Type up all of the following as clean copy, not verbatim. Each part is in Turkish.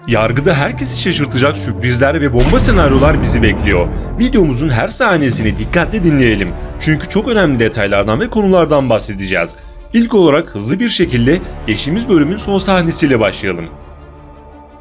Yargıda herkesi şaşırtacak sürprizler ve bomba senaryolar bizi bekliyor. Videomuzun her saniyesini dikkatle dinleyelim. Çünkü çok önemli detaylardan ve konulardan bahsedeceğiz. İlk olarak hızlı bir şekilde geçtiğimiz bölümün son sahnesiyle başlayalım.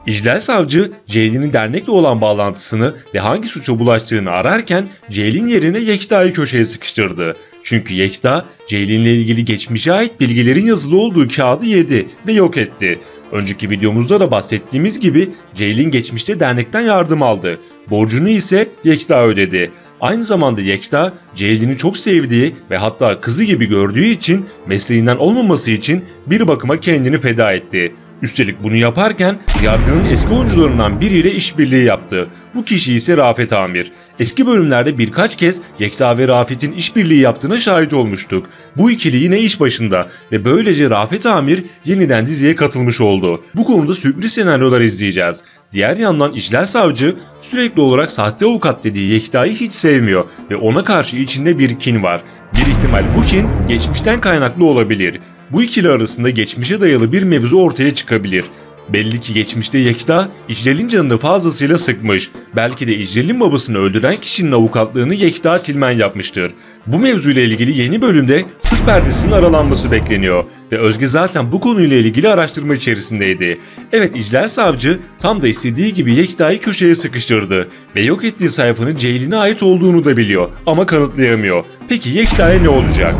İclal savcı, Ceylin'in dernekle olan bağlantısını ve hangi suça bulaştığını ararken Ceylin yerine Yekta'yı köşeye sıkıştırdı. Çünkü Yekta, Ceylin'le ilgili geçmişe ait bilgilerin yazılı olduğu kağıdı yedi ve yok etti. Önceki videomuzda da bahsettiğimiz gibi Ceylin geçmişte dernekten yardım aldı. Borcunu ise Yekta ödedi. Aynı zamanda Yekta, Ceylin'i çok sevdiği ve hatta kızı gibi gördüğü için mesleğinden olmaması için bir bakıma kendini feda etti. Üstelik bunu yaparken yargının eski oyuncularından biriyle işbirliği yaptı. Bu kişi ise Rafet Amir. Eski bölümlerde birkaç kez Yekta ve Rafet'in işbirliği yaptığına şahit olmuştuk. Bu ikili yine iş başında ve böylece Rafet Amir yeniden diziye katılmış oldu. Bu konuda sürpriz senaryolar izleyeceğiz. Diğer yandan İclal savcı sürekli olarak sahte avukat dediği Yekta'yı hiç sevmiyor ve ona karşı içinde bir kin var. Bir ihtimal bu kin geçmişten kaynaklı olabilir. Bu ikili arasında geçmişe dayalı bir mevzu ortaya çıkabilir. Belli ki geçmişte Yekta, İclal'in canını fazlasıyla sıkmış. Belki de İclal'in babasını öldüren kişinin avukatlığını Yekta Tilmen yapmıştır. Bu mevzuyla ilgili yeni bölümde sır perdesinin aralanması bekleniyor. Ve Özge zaten bu konuyla ilgili araştırma içerisindeydi. Evet, İclal savcı tam da istediği gibi Yekta'yı köşeye sıkıştırdı. Ve yok ettiği sayfanın Ceylin'e ait olduğunu da biliyor ama kanıtlayamıyor. Peki Yekta'ya ne olacak?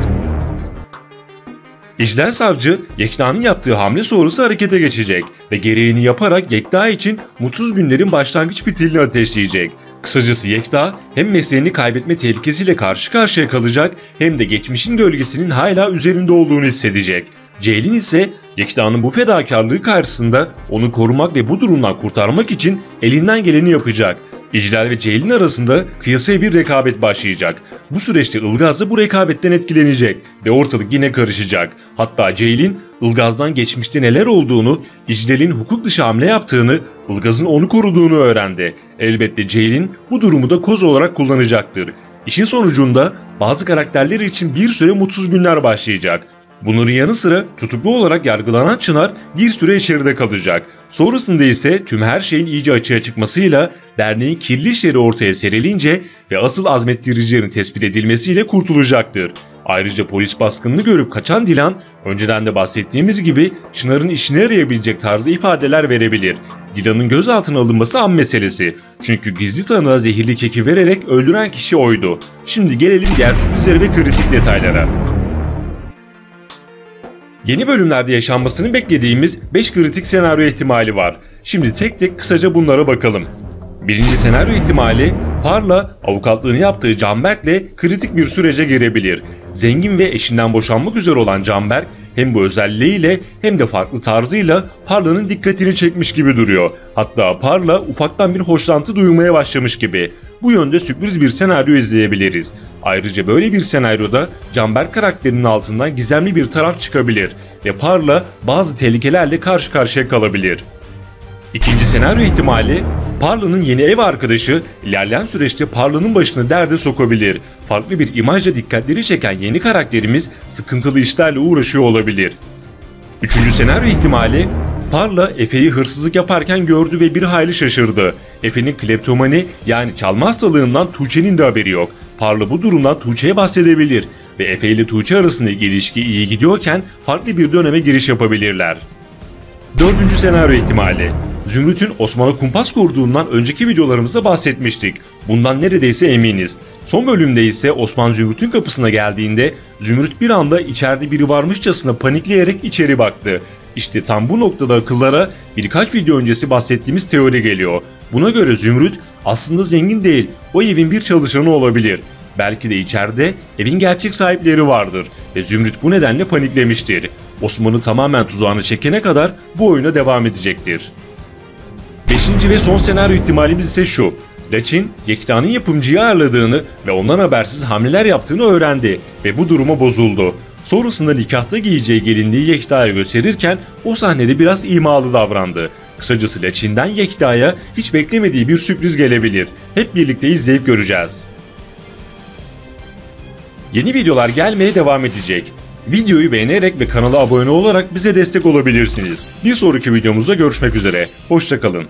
İclal savcı, Yekta'nın yaptığı hamle sonrası harekete geçecek ve gereğini yaparak Yekta için mutsuz günlerin başlangıç fitilini ateşleyecek. Kısacası Yekta hem mesleğini kaybetme tehlikesiyle karşı karşıya kalacak hem de geçmişin gölgesinin hala üzerinde olduğunu hissedecek. Ceylin ise Yekta'nın bu fedakarlığı karşısında onu korumak ve bu durumdan kurtarmak için elinden geleni yapacak. İclal ve Ceylin arasında kıyasaya bir rekabet başlayacak. Bu süreçte Ilgaz da bu rekabetten etkilenecek ve ortalık yine karışacak. Hatta Ceylin, Ilgaz'dan geçmişte neler olduğunu, İclal'in hukuk dışı hamle yaptığını, Ilgaz'ın onu koruduğunu öğrendi. Elbette Ceylin bu durumu da koz olarak kullanacaktır. İşin sonucunda bazı karakterler için bir süre mutsuz günler başlayacak. Bunların yanı sıra tutuklu olarak yargılanan Çınar bir süre içeride kalacak. Sonrasında ise tüm her şeyin iyice açığa çıkmasıyla derneğin kirli işleri ortaya serilince ve asıl azmettiricilerin tespit edilmesiyle kurtulacaktır. Ayrıca polis baskınını görüp kaçan Dilan önceden de bahsettiğimiz gibi Çınar'ın işine yarayabilecek tarzda ifadeler verebilir. Dilan'ın gözaltına alınması an meselesi. Çünkü gizli tanığa zehirli keki vererek öldüren kişi oydu. Şimdi gelelim diğer sürprizlere ve kritik detaylara. Yeni bölümlerde yaşanmasını beklediğimiz 5 kritik senaryo ihtimali var. Şimdi tek tek kısaca bunlara bakalım. Birinci senaryo ihtimali, Parla avukatlığını yaptığı Canberk'le kritik bir sürece girebilir. Zengin ve eşinden boşanmak üzere olan Canberk hem bu özelliğiyle hem de farklı tarzıyla Parla'nın dikkatini çekmiş gibi duruyor. Hatta Parla ufaktan bir hoşlantı duymaya başlamış gibi. Bu yönde sürpriz bir senaryo izleyebiliriz. Ayrıca böyle bir senaryoda Canberk karakterinin altından gizemli bir taraf çıkabilir ve Parla bazı tehlikelerle karşı karşıya kalabilir. İkinci senaryo ihtimali, Parla'nın yeni ev arkadaşı ilerleyen süreçte Parla'nın başını derde sokabilir. Farklı bir imajla dikkatleri çeken yeni karakterimiz sıkıntılı işlerle uğraşıyor olabilir. Üçüncü senaryo ihtimali, Parla Efe'yi hırsızlık yaparken gördü ve bir hayli şaşırdı. Efe'nin kleptomani yani çalma hastalığından Tuğçe'nin de haberi yok. Parla bu durumdan Tuğçe'ye bahsedebilir ve Efe ile Tuğçe arasındaki ilişki iyi gidiyorken farklı bir döneme giriş yapabilirler. Dördüncü senaryo ihtimali, Zümrüt'ün Osman'a kumpas kurduğundan önceki videolarımızda bahsetmiştik. Bundan neredeyse eminiz. Son bölümde ise Osman Zümrüt'ün kapısına geldiğinde Zümrüt bir anda içeride biri varmışçasına panikleyerek içeri baktı. İşte tam bu noktada akıllara birkaç video öncesi bahsettiğimiz teori geliyor. Buna göre Zümrüt aslında zengin değil, o evin bir çalışanı olabilir. Belki de içeride evin gerçek sahipleri vardır ve Zümrüt bu nedenle paniklemiştir. Osman'ı tamamen tuzağına çekene kadar bu oyuna devam edecektir. Beşinci ve son senaryo ihtimalimiz ise şu. Laçin, Yekta'nın yapımcıyı ağırladığını ve ondan habersiz hamleler yaptığını öğrendi ve bu duruma bozuldu. Sonrasında nikahta giyeceği gelinliği Yekta'ya gösterirken o sahnede biraz imalı davrandı. Kısacası Laçin'den Yekta'ya hiç beklemediği bir sürpriz gelebilir. Hep birlikte izleyip göreceğiz. Yeni videolar gelmeye devam edecek. Videoyu beğenerek ve kanala abone olarak bize destek olabilirsiniz. Bir sonraki videomuzda görüşmek üzere. Hoşça kalın.